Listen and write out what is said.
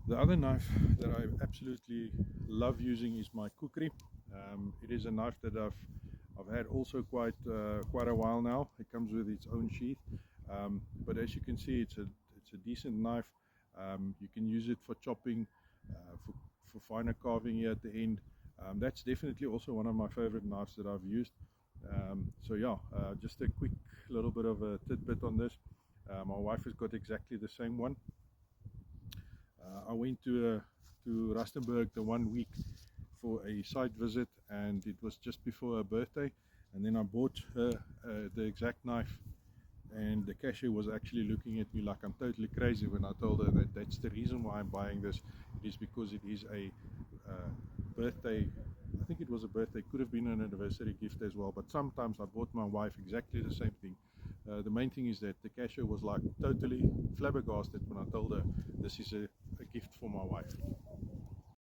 The other knife that I absolutely love using is my kukri. It is a knife that I've had also quite a while now. It comes with its own sheath, but as you can see, it's a decent knife. You can use it for chopping, for finer carving here at the end. That's definitely also one of my favorite knives that I've used. So yeah, just a quick little bit of a tidbit on this. My wife has got exactly the same one. I went to Rustenburg the 1 week for a site visit, and it was just before her birthday, and then I bought her the exact knife, and the cashier was actually looking at me like I'm totally crazy when I told her that that's the reason why I'm buying this. It is because it is a birthday, I think it was a birthday, could have been an anniversary gift as well, but sometimes I bought my wife exactly the same thing. The main thing is that the cashier was like totally flabbergasted when I told her this is a gift for my wife.